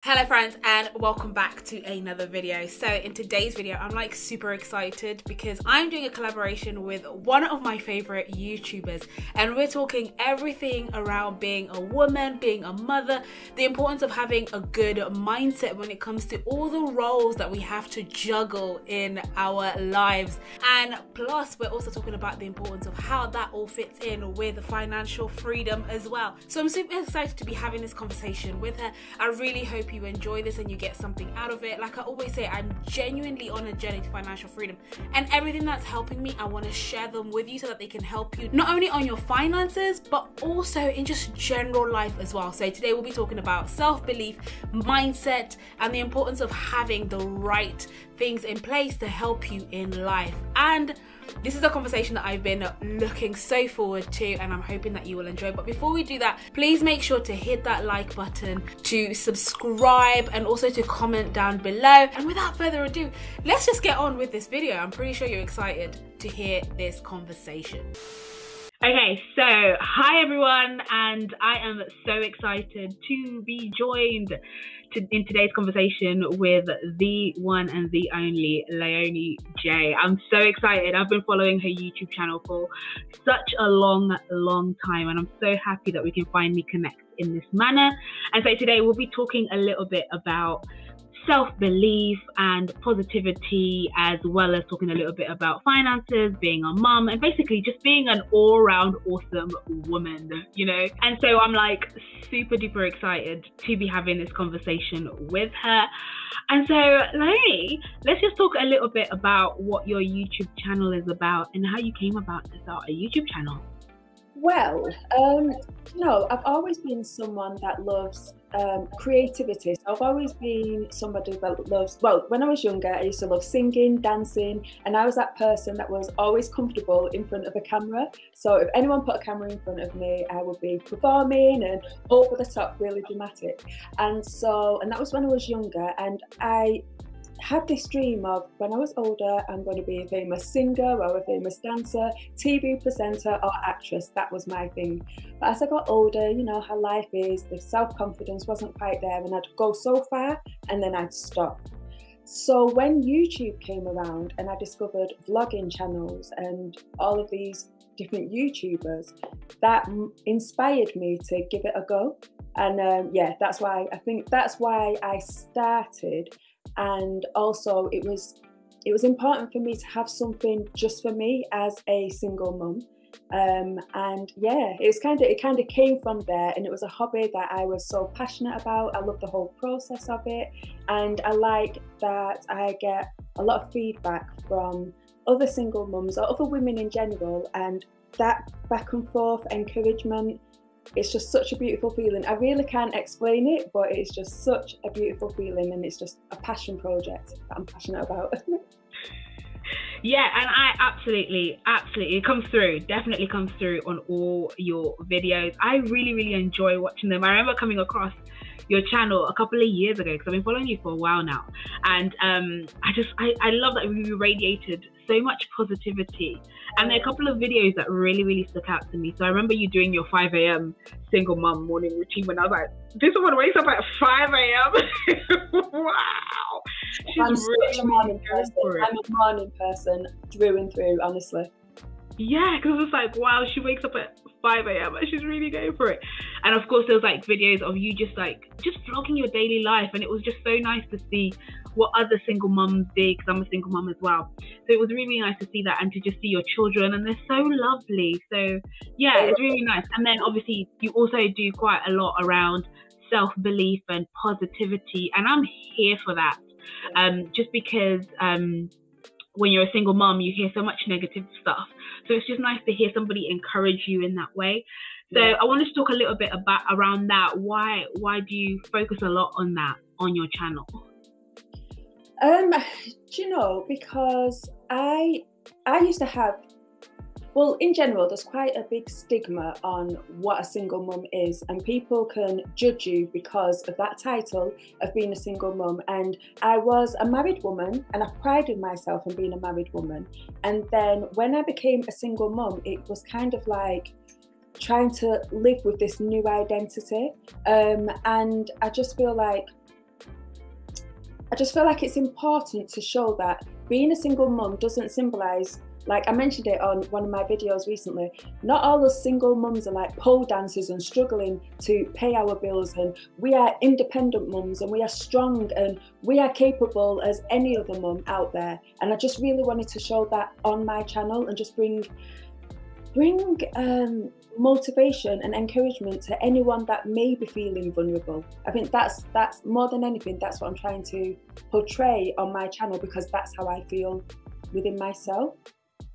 Hello friends, and welcome back to another video. So in today's video I'm like super excited because I'm doing a collaboration with one of my favorite YouTubers, and we're talking everything around being a woman, being a mother, the importance of having a good mindset when it comes to all the roles that we have to juggle in our lives. And plus we're also talking about the importance of how that all fits in with financial freedom as well. So I'm super excited to be having this conversation with her. I really hope you enjoy this and you get something out of it. Like I always say, I'm genuinely on a journey to financial freedom, and everything that's helping me, I want to share them with you so that they can help you not only on your finances but also in just general life as well. So today we'll be talking about self-belief, mindset, and the importance of having the right things in place to help you in life. And this is a conversation that I've been looking so forward to, and I'm hoping that you will enjoy. But before we do that, please make sure to hit that like button, to subscribe, and also to comment down below. And without further ado, let's just get on with this video. I'm pretty sure you're excited to hear this conversation. Okay, so hi everyone, and I am so excited to be joined in today's conversation with the one and the only Layonies J. I'm so excited. I've been following her YouTube channel for such a long time, and I'm so happy that we can finally connect in this manner. And so today we'll be talking a little bit about self-belief and positivity, as well as talking a little bit about finances, being a mum, and basically just being an all-round awesome woman, you know. And so I'm like super duper excited to be having this conversation with her. And so Leonie, let's just talk a little bit about what your YouTube channel is about and how you came about to start a YouTube channel. Well, I've always been someone that loves creativity. So I've always been somebody that loves, well, when I was younger, I used to love singing, dancing, and I was that person that was always comfortable in front of a camera. So if anyone put a camera in front of me, I would be performing and over the top, really dramatic. And that was when I was younger, and I had this dream of, when I was older, I'm going to be a famous singer or a famous dancer, TV presenter or actress. That was my thing. But as I got older, you know how life is, the self-confidence wasn't quite there, and I'd go so far and then I'd stop. So when YouTube came around and I discovered vlogging channels and all of these different YouTubers, that inspired me to give it a go. And yeah, that's why I started. And also it was important for me to have something just for me as a single mum. And yeah, it kind of came from there, and it was a hobby that I was so passionate about. I love the whole process of it, and I like that I get a lot of feedback from other single mums or other women in general, and that back and forth encouragement, it's just such a beautiful feeling. I really can't explain it, but it's just such a beautiful feeling, and it's just a passion project that I'm passionate about. Yeah, and I absolutely, it comes through, definitely comes through on all your videos. I really enjoy watching them. I remember coming across your channel a couple of years ago because I've been following you for a while now, and I love that you radiated so much positivity, and there are a couple of videos that really stuck out to me. So I remember you doing your 5 a.m. single mum morning routine, when I was like, this woman wakes up at 5 a.m. Wow, I'm such a morning person. I'm a morning person through and through, honestly. Yeah, because it was like, wow, she wakes up at 5 a.m. and she's really going for it. And of course there was like videos of you just vlogging your daily life, and it was just so nice to see what other single mums did, because I'm a single mum as well. So it was really nice to see that, and to just see your children, and they're so lovely. So yeah, it's really nice. And then obviously you also do quite a lot around self-belief and positivity, and I'm here for that. Just because when you're a single mom, you hear so much negative stuff. So it's just nice to hear somebody encourage you in that way. So I wanted to talk a little bit around that. Why do you focus a lot on that on your channel? Do you know, because I used to have, well, in general, there's quite a big stigma on what a single mum is, and people can judge you because of that title of being a single mum. And I was a married woman, and I prided myself on being a married woman. And then when I became a single mum, it was kind of like trying to live with this new identity. And I just feel like I just feel like it's important to show that being a single mum doesn't symbolize, like I mentioned it on one of my videos recently, not all the single mums are like pole dancers and struggling to pay our bills, and we are independent mums and we are strong and we are capable as any other mum out there. And I just really wanted to show that on my channel and just bring motivation and encouragement to anyone that may be feeling vulnerable. I think that's more than anything, that's what I'm trying to portray on my channel, because that's how I feel within myself.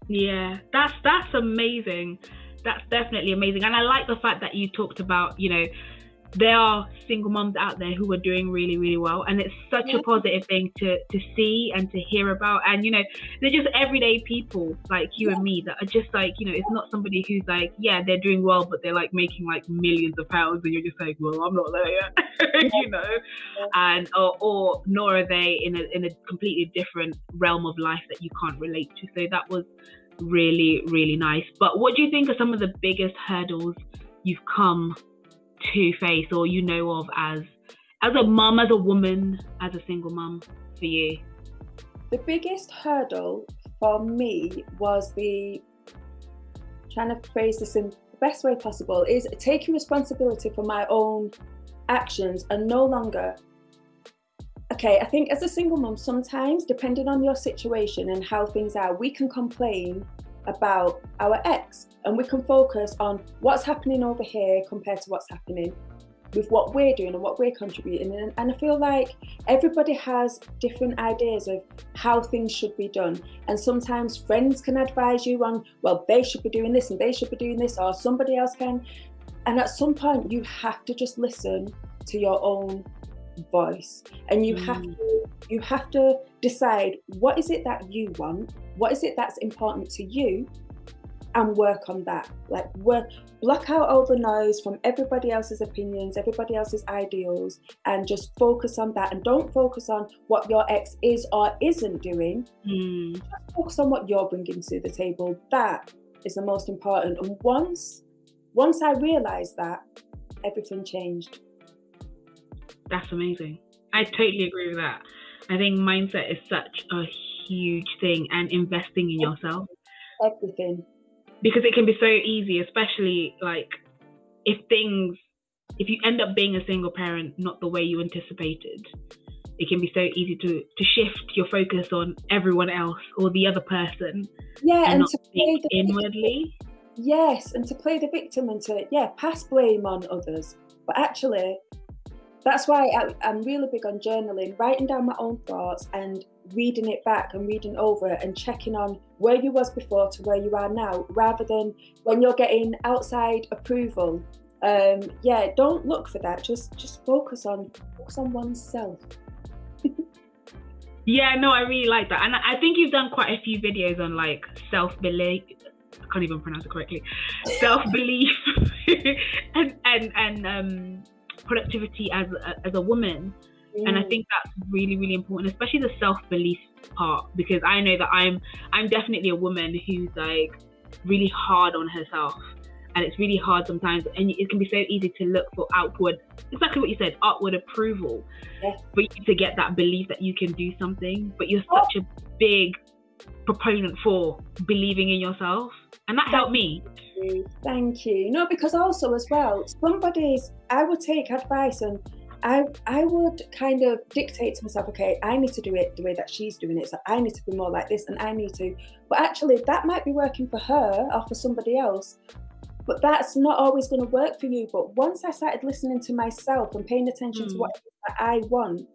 Yeah, that's amazing. That's definitely amazing. And I like the fact that you talked about, you know, there are single moms out there who are doing really, really well, and it's such a positive thing to see and to hear about. And you know, they're just everyday people like you and me that are just like, you know, it's not somebody who's like, yeah, they're doing well, but they're like making like millions of pounds, and you're just like, well, I'm not there yet. You know, and or nor are they in a completely different realm of life that you can't relate to. So that was really, really nice. But what do you think are some of the biggest hurdles you've come to face, or you know of, as a mum, as a woman, as a single mum for you? The biggest hurdle for me was trying to phrase this in the best way possible, is taking responsibility for my own actions and no longer, okay, I think as a single mum, sometimes depending on your situation and how things are, we can complain about our ex and we can focus on what's happening over here compared to what's happening with what we're doing and what we're contributing. And I feel like everybody has different ideas of how things should be done, and sometimes friends can advise you on, well, they should be doing this and they should be doing this, or somebody else can, and at some point you have to just listen to your own voice, and you have to decide what is it that you want, what is it that's important to you, and work on that. Like, block out all the noise from everybody else's opinions, everybody else's ideals, and just focus on that. And don't focus on what your ex is or isn't doing. Just focus on what you're bringing to the table. That is the most important. And once I realized that, everything changed. That's amazing. I totally agree with that. I think mindset is such a huge thing, and investing in yourself. Everything. Because it can be so easy, especially like if you end up being a single parent not the way you anticipated, it can be so easy to shift your focus on everyone else or the other person. Yeah, and not to think inwardly. Yes, and to play the victim and to pass blame on others. But actually, that's why I'm really big on journaling, writing down my own thoughts and reading it back and reading over and checking on where you was before to where you are now, rather than when you're getting outside approval. Don't look for that. Just focus on oneself. Yeah, no, I really like that. And I think you've done quite a few videos on like self-belief. I can't even pronounce it correctly. Self-belief and productivity as a woman. And I think that's really, really important, especially the self-belief part, because I know that I'm definitely a woman who's like really hard on herself, and it's really hard sometimes, and it can be so easy to look for outward, exactly what you said, outward approval, for you to get that belief that you can do something. But you're such a big proponent for believing in yourself, and that helped me. Thank you. No, because also as well, I would take advice and I would kind of dictate to myself, okay, I need to do it the way that she's doing it, so I need to be more like this, and I need to, but actually that might be working for her or for somebody else, but that's not always going to work for you. But once I started listening to myself and paying attention to what it is that I want,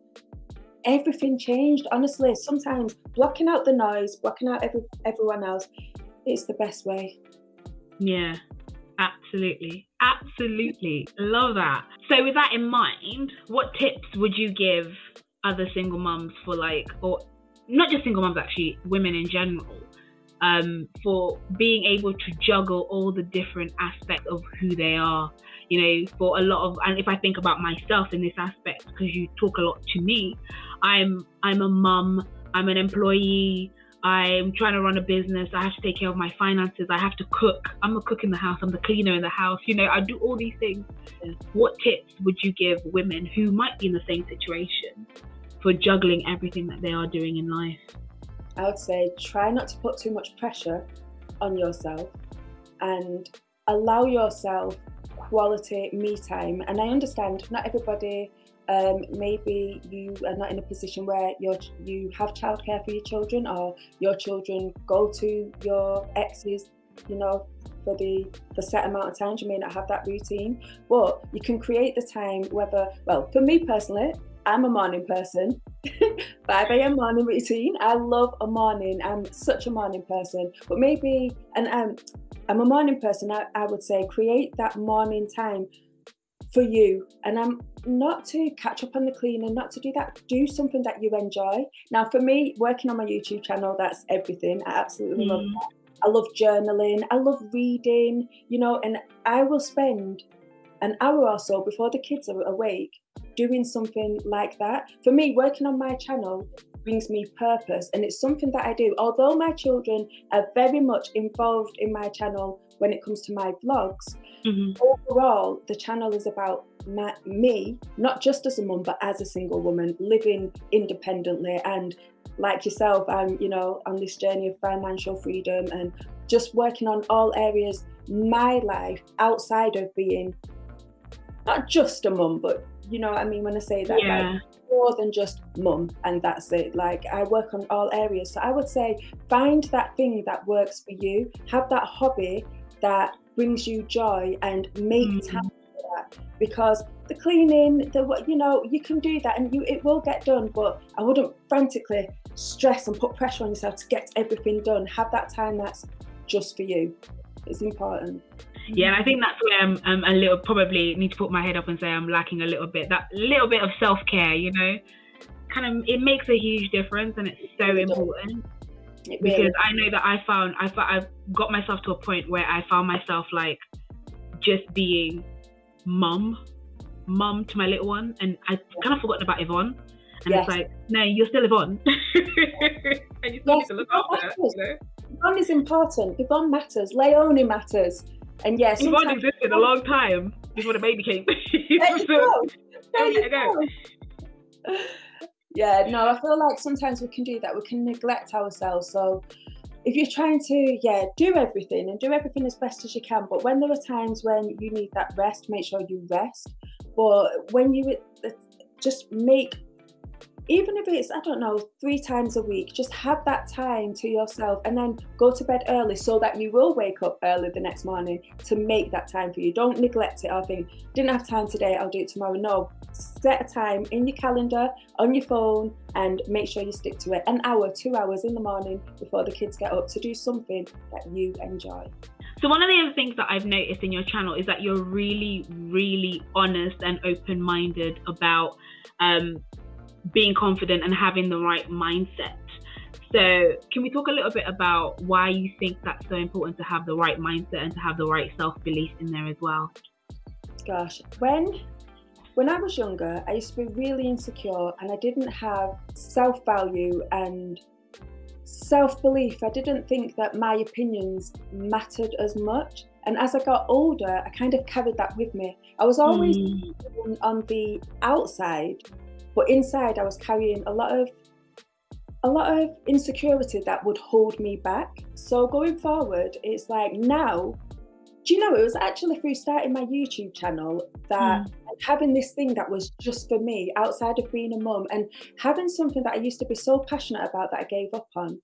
everything changed. Honestly, sometimes blocking out the noise, blocking out everyone else, it's the best way. Yeah. Absolutely. Love that. So with that in mind, what tips would you give other single mums for, like, or not just single mums, actually, women in general, for being able to juggle all the different aspects of who they are? You know, for a lot of, and if I think about myself in this aspect, because you talk a lot to me, I'm a mum, I'm an employee, I'm trying to run a business, I have to take care of my finances, I have to cook, I'm a cook in the house, I'm the cleaner in the house, you know, I do all these things. What tips would you give women who might be in the same situation? for juggling everything that they are doing in life? I would say try not to put too much pressure on yourself and allow yourself quality me time. And I understand not everybody, maybe you are not in a position where you have childcare for your children, or your children go to your exes, you know, for set amount of times. You may not have that routine, but you can create the time. Well, for me personally, I'm a morning person. 5 a.m. morning routine. I love a morning. I'm such a morning person. But maybe, and I'm a morning person. I would say create that morning time for you. And I'm not to catch up on the cleaning, not to do that. Do something that you enjoy. Now, for me, working on my YouTube channel, that's everything. I absolutely love that. I love journaling. I love reading, you know, and I will spend an hour or so before the kids are awake doing something like that. For me, working on my channel brings me purpose, and it's something that I do. Although my children are very much involved in my channel when it comes to my vlogs, overall, the channel is about me, not just as a mum, but as a single woman living independently. And like yourself, I'm, you know, on this journey of financial freedom and just working on all areas my life outside of being not just a mum, but you know what I mean when I say that, like more than just mum and that's it. Like I work on all areas. So I would say find that thing that works for you, have that hobby that brings you joy, and make time for that. Because the cleaning, you know, you can do that and it will get done, but I wouldn't frantically stress and put pressure on yourself to get everything done. Have that time that's just for you. It's important. Yeah, and I think that's where I'm a little, probably need to put my head up and say I'm lacking a little bit, that little bit of self-care, you know, kind of, it makes a huge difference, and it's so important. Because I know that I've got myself to a point where I found myself like just being mum to my little one, and I kind of forgotten about Yvonne. And it's like, no, you're still Yvonne. And you still need to look after her, you know? Yvonne is important. Yvonne matters. Leonie matters. And yes, Yvonne existed a long time before the baby came. Yeah, no, I feel like sometimes we can do that. We can neglect ourselves. So if you're trying to, do everything and do everything as best as you can, but when there are times when you need that rest, make sure you rest. But when you just make, even if it's, I don't know, 3 times a week, just have that time to yourself, and then go to bed early so that you will wake up early the next morning to make that time for you. Don't neglect it or think, didn't have time today, I'll do it tomorrow. No, set a time in your calendar, on your phone, and make sure you stick to it. An hour, 2 hours in the morning before the kids get up to do something that you enjoy. So one of the other things that I've noticed in your channel is that you're really, really honest and open-minded about being confident and having the right mindset. So can we talk a little bit about why you think that's so important to have the right mindset and to have the right self-belief in there as well? Gosh, when I was younger, I used to be really insecure, and I didn't have self-value and self-belief. I didn't think that my opinions mattered as much. And as I got older, I kind of carried that with me. I was always on the outside, but inside I was carrying a lot of insecurity that would hold me back. So going forward, it's like now, do you know, it was actually through starting my YouTube channel that having this thing that was just for me outside of being a mum, and having something that I used to be so passionate about that I gave up on.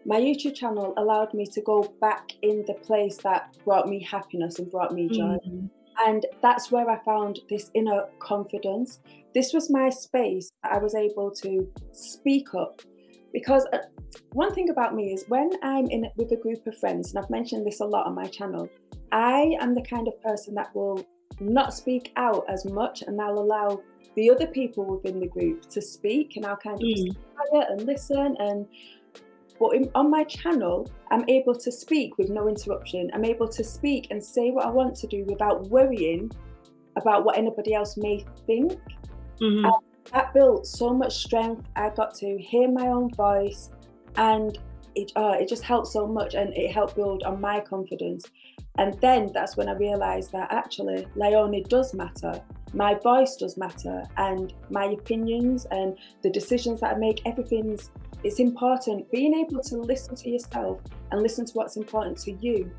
My YouTube channel allowed me to go back in the place that brought me happiness and brought me joy. And that's where I found this inner confidence. This was my space that I was able to speak up. Because one thing about me is when I'm with a group of friends, and I've mentioned this a lot on my channel, I am the kind of person that will not speak out as much, and I'll allow the other people within the group to speak, and I'll kind of just be quiet and listen. But on my channel, I'm able to speak with no interruption. I'm able to speak and say what I want to do without worrying about what anybody else may think. And that built so much strength. I got to hear my own voice, and it just helped so much, and it helped build on my confidence. And then that's when I realized that actually Leonie does matter. My voice does matter, and my opinions and the decisions that I make, it's important. Being able to listen to yourself and listen to what's important to you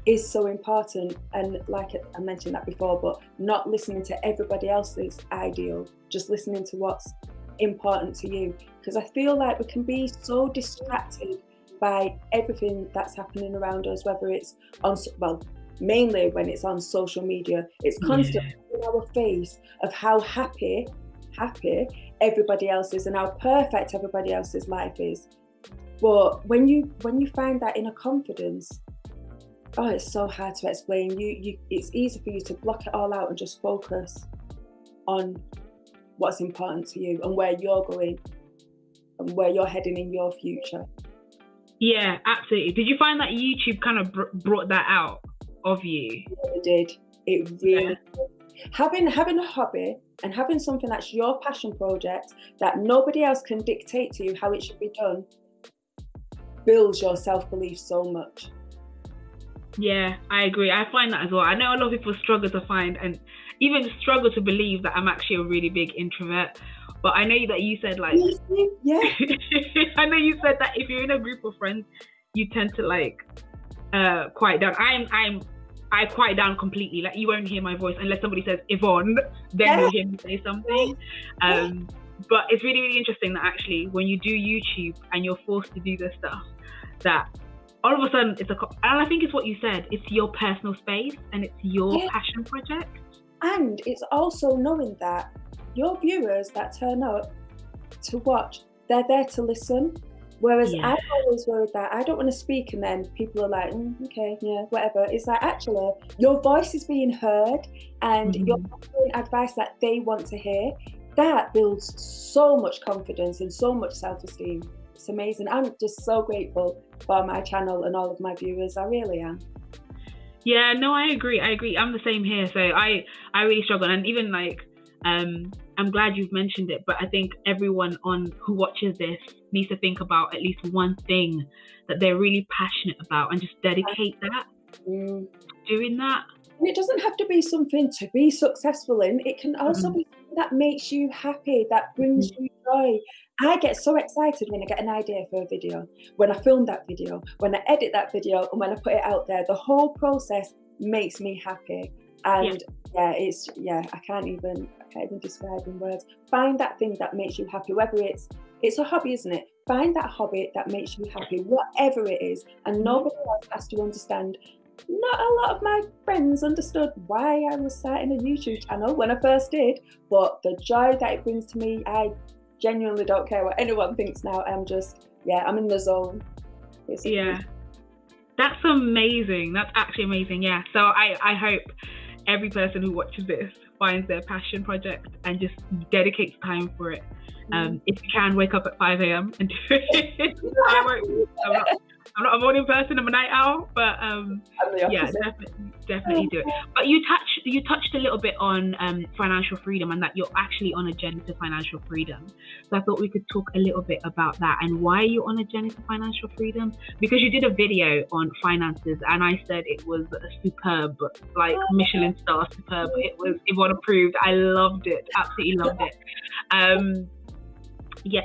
is so important. And like I mentioned that before, but not listening to everybody else's ideal, just listening to what's important to you. Because I feel like we can be so distracted by everything that's happening around us, whether it's on, well, mainly when it's on social media, it's constantly in our face of how happy everybody else is and how perfect everybody else's life is. But when you find that inner confidence, oh, it's so hard to explain. It's easy for you to block it all out and just focus on what's important to you and where you're going and where you're heading in your future. Yeah, absolutely. Did you find that YouTube kind of brought that out of you? It did. It really did. Having a hobby and having something that's your passion project that nobody else can dictate to you how it should be done builds your self-belief so much. Yeah, I agree. I find that as well. I know a lot of people struggle to find and even struggle to believe that I'm actually a really big introvert. But I know that you said like, yeah. I know you said that if you're in a group of friends, you tend to like quiet down. I quiet down completely. Like you won't hear my voice unless somebody says Yvonne, then you'll hear me say something. But it's really, really interesting that actually when you do YouTube and you're forced to do this stuff, that all of a sudden and I think it's what you said, it's your personal space and it's your passion project. And it's also knowing that your viewers that turn up to watch, they're there to listen. Whereas I'm always worried that I don't want to speak and then people are like, okay, yeah, whatever. It's like, actually, your voice is being heard and you're giving advice that they want to hear. That builds so much confidence and so much self-esteem. It's amazing. I'm just so grateful for my channel and all of my viewers. I really am. Yeah, no, I agree. I'm the same here. So I really struggle. And even like, I'm glad you've mentioned it, but I think everyone who watches this needs to think about at least one thing that they're really passionate about and just dedicate that doing that. And it doesn't have to be something to be successful in. It can also be something that makes you happy, that brings you joy. I get so excited when I get an idea for a video, when I film that video, when I edit that video, and when I put it out there. The whole process makes me happy. And I can't even describe in words. Find that thing that makes you happy, whether it's a hobby, isn't it? Find that hobby that makes you happy, whatever it is, and nobody else has to understand. Not a lot of my friends understood why I was starting a YouTube channel when I first did, but the joy that it brings to me, I genuinely don't care what anyone thinks now. I'm just, I'm in the zone. That's amazing. That's actually amazing. Yeah. So I hope every person who watches this finds their passion project and just dedicates time for it. If you can, wake up at 5 a.m. and do it. I'm not a morning person, I'm a night owl, but definitely do it. But you touched a little bit on financial freedom and that you're actually on a journey to financial freedom. So I thought we could talk a little bit about that and why you're on a journey to financial freedom, because you did a video on finances and I said it was superb, like Michelin star superb. It was Yvonne approved. I loved it, absolutely loved it.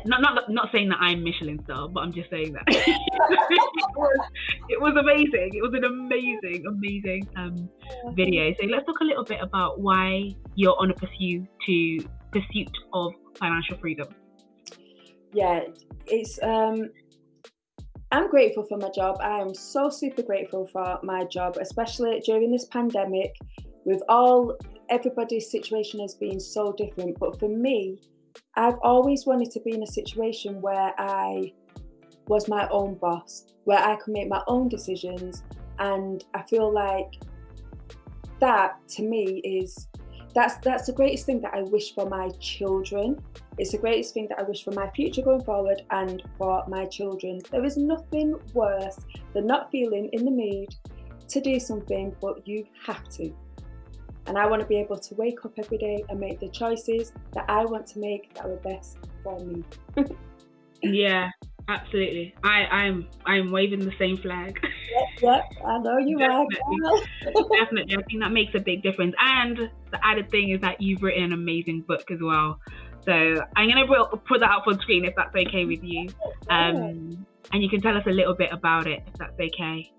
Not saying that I'm Michelin star, but I'm just saying that it was amazing. It was an amazing video. So let's talk a little bit about why you're on a pursuit of financial freedom. Yeah, it's I'm grateful for my job. I am so super grateful for my job, especially during this pandemic, with everybody's situation has been so different. But for me, I've always wanted to be in a situation where I was my own boss, where I could make my own decisions. And I feel like that to me that's the greatest thing that I wish for my children. It's the greatest thing that I wish for my future going forward and for my children. There is nothing worse than not feeling in the mood to do something, but you have to. And I want to be able to wake up every day and make the choices that I want to make that are best for me. Yeah, Absolutely. I'm waving the same flag. Yep, I know you are, Definitely. girl. Definitely. I think that makes a big difference. And the added thing is that you've written an amazing book as well. So I'm going to put that up on screen if that's okay with you. And you can tell us a little bit about it if that's okay.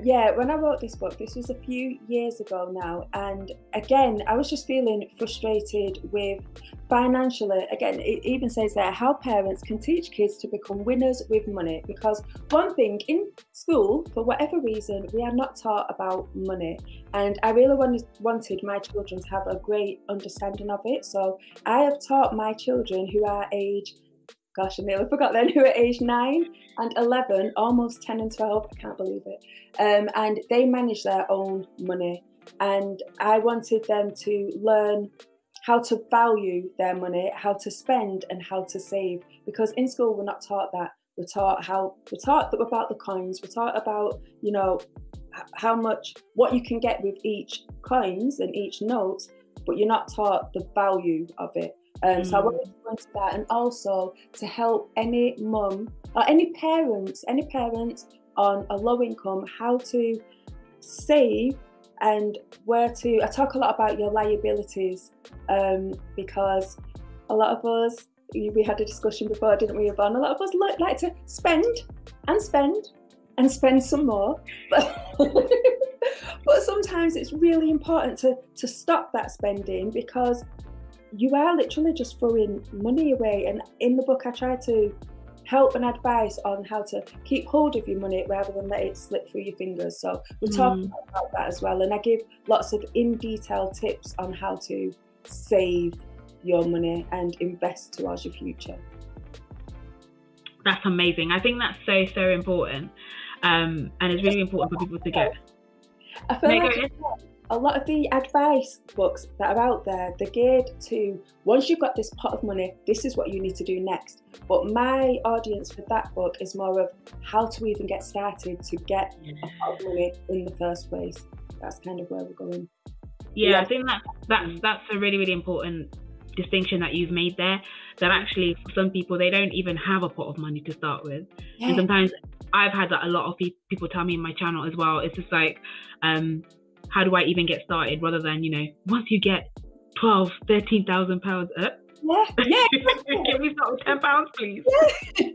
Yeah, when I wrote this book, this was a few years ago now, and again, I was just feeling frustrated with financially. Again, it even says there how parents can teach kids to become winners with money, because one thing in school, for whatever reason, we are not taught about money, and I really wanted my children to have a great understanding of it. So I have taught my children who are age, gosh, I nearly forgot then, who are age 9 and 11, almost 10 and 12, I can't believe it. And they manage their own money. And I wanted them to learn how to value their money, how to spend and how to save. Because in school, we're not taught that. We're taught about the coins. We're taught about, you know, how much, what you can get with each coins and each note, but you're not taught the value of it. So I wanted to go into that, and also to help any mum or any parents on a low income, how to save and where to. I talk a lot about your liabilities, because a lot of us, we had a discussion before, didn't we, Yvonne? A lot of us like to spend and spend and spend some more, but sometimes it's really important to stop that spending, because you are literally just throwing money away. And in the book, I try to help and advise on how to keep hold of your money rather than let it slip through your fingers. So we're talking about that as well. And I give lots of in-detail tips on how to save your money and invest towards your future. That's amazing. I think that's so important. And it's really important for people to get. I feel like a lot of the advice books that are out there, they're geared to, once you've got this pot of money, this is what you need to do next. But my audience for that book is more of how to even get started to get a pot of money in the first place. That's kind of where we're going. Yeah, I think that's a really important distinction that you've made there. That actually, for some people, they don't even have a pot of money to start with. Yeah. And sometimes I've had that a lot of people tell me in my channel as well. It's just like, how do I even get started, rather than, you know, once you get 12, 13,000 pounds up. Yeah. Can we start with £10, please? Yeah.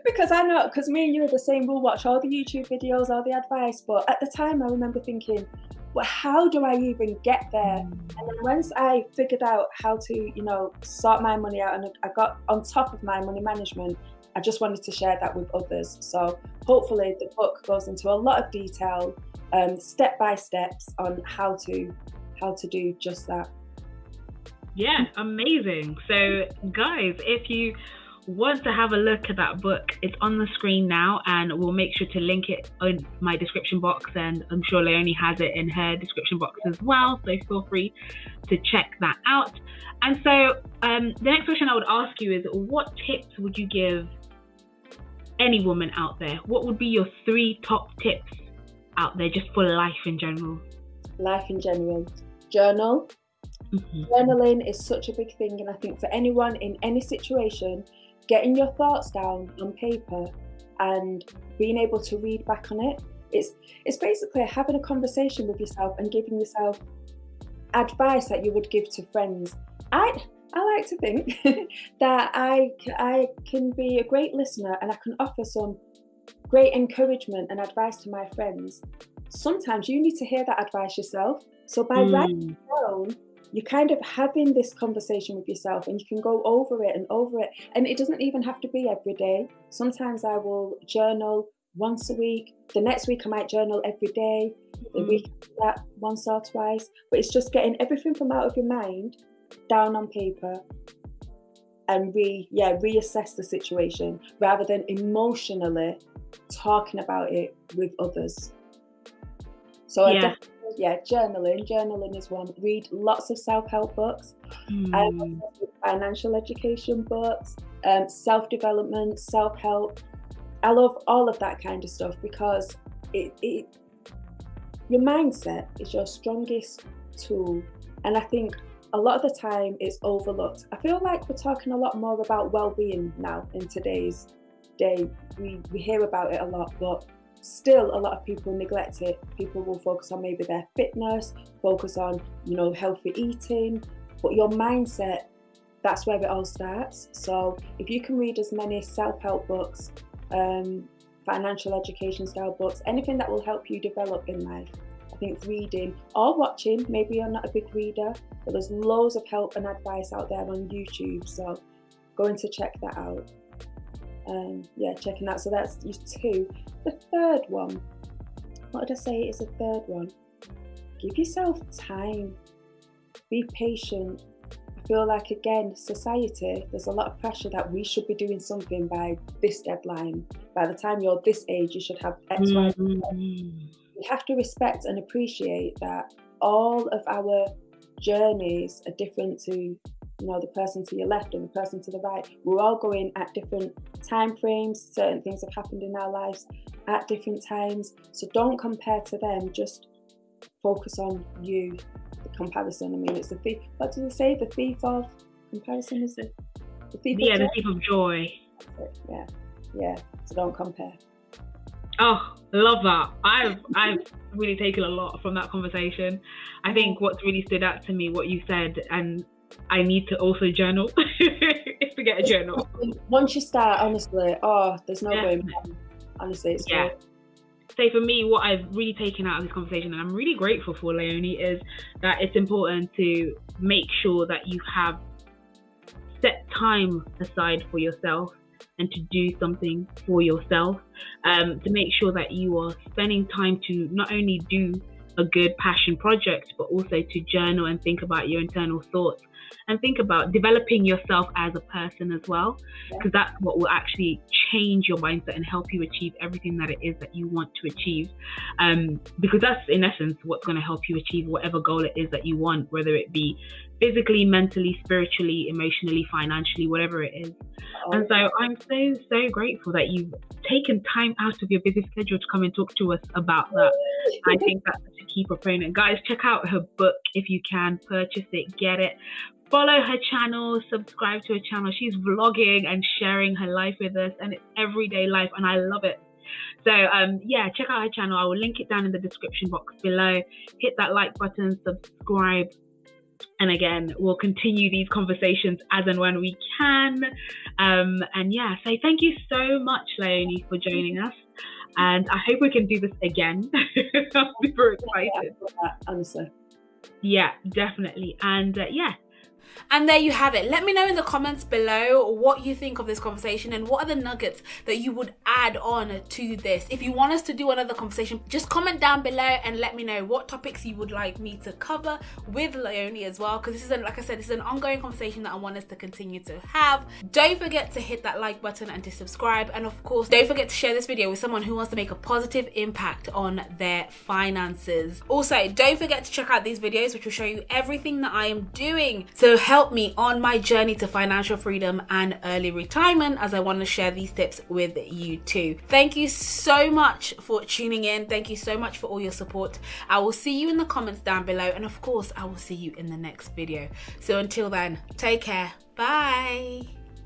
Because I know, because me and you are the same. We'll watch all the YouTube videos, all the advice, but at the time I remember thinking, well, how do I even get there? And then once I figured out how to, you know, sort my money out, and I got on top of my money management, I just wanted to share that with others. So hopefully the book goes into a lot of detail, step by steps on how to do just that. Yeah, amazing. So guys, if you want to have a look at that book, it's on the screen now, and we'll make sure to link it in my description box, and I'm sure Layoni has it in her description box as well, so feel free to check that out. And so the next question I would ask you is, what tips would you give any woman out there? What would be your 3 top tips out there just for life in general? Life in general. Journal. Journaling is such a big thing, and I think for anyone in any situation, getting your thoughts down on paper and being able to read back on it, it's basically having a conversation with yourself and giving yourself advice that you would give to friends. I like to think that I can be a great listener, and I can offer some great encouragement and advice to my friends. Sometimes you need to hear that advice yourself. So by writing down, you're kind of having this conversation with yourself, and you can go over it. And it doesn't even have to be every day. Sometimes I will journal once a week. The next week I might journal every day. The week after that, once or twice. But it's just getting everything from out of your mind down on paper, and reassess the situation rather than emotionally talking about it with others. So journaling is one. Read lots of self-help books. I read financial education books, self-development, self-help. I love all of that kind of stuff, because your mindset is your strongest tool, and I think a lot of the time it's overlooked. I feel like we're talking a lot more about well-being now in today's day we hear about it a lot, but still a lot of people neglect it. People will focus on maybe their fitness, focus on, you know, healthy eating, but your mindset, that's where it all starts. So if you can read as many self-help books, financial education style books, anything that will help you develop in life, I think reading or watching, maybe you're not a big reader, but there's loads of help and advice out there on YouTube, so going to check that out. Yeah, checking that. So that's your 2. The third one, what did I say is the third one? Give yourself time, be patient. I feel like, again, society, there's a lot of pressure that we should be doing something by this deadline. By the time you're this age, you should have X, Y, Z. We have to respect and appreciate that all of our journeys are different to, you know, the person to your left and the person to the right. We're all going at different time frames. Certain things have happened in our lives at different times. So don't compare to them. Just focus on you. The comparison, I mean, it's the thief. What did they say? The thief of comparison is the thief of joy? The thief of joy. Yeah. So don't compare. Oh, love that. I've really taken a lot from that conversation. I think what's really stood out to me, what you said, and I need to also journal. If we get a journal. Once you start, honestly, there's no going back. Honestly, it's good. So for me, what I've really taken out of this conversation, and I'm really grateful for, Leonie, is that it's important to make sure that you have set time aside for yourself and to do something for yourself, to make sure that you are spending time to not only do a good passion project, but also to journal and think about your internal thoughts and think about developing yourself as a person as well, because that's what will actually change your mindset and help you achieve everything that it is that you want to achieve, because that's in essence what's going to help you achieve whatever goal it is that you want, whether it be physically, mentally, spiritually, emotionally, financially, whatever it is. And so I'm so grateful that you've taken time out of your busy schedule to come and talk to us about that. I think that's a key proponent. Guys, check out her book if you can. Purchase it, get it. Follow her channel, subscribe to her channel. She's vlogging and sharing her life with us, and it's everyday life, and I love it. So yeah, check out her channel. I will link it down in the description box below. Hit that like button, subscribe. And again, we'll continue these conversations as and when we can. And yeah, so thank you so much, Leonie, for joining us. And I hope we can do this again. I'm super excited. Honestly. Yeah, definitely. And yeah. And there you have it. Let me know in the comments below what you think of this conversation and what are the nuggets that you would add on to this. If you want us to do another conversation, just comment down below and let me know what topics you would like me to cover with Leonie as well, because this is, like I said, this is an ongoing conversation that I want us to continue to have. Don't forget to hit that like button and to subscribe, and of course don't forget to share this video with someone who wants to make a positive impact on their finances. Also, don't forget to check out these videos which will show you everything that I am doing to help me on my journey to financial freedom and early retirement, as I want to share these tips with you too. Thank you so much for tuning in. Thank you so much for all your support. I will see you in the comments down below, and of course I will see you in the next video. So until then, take care. Bye.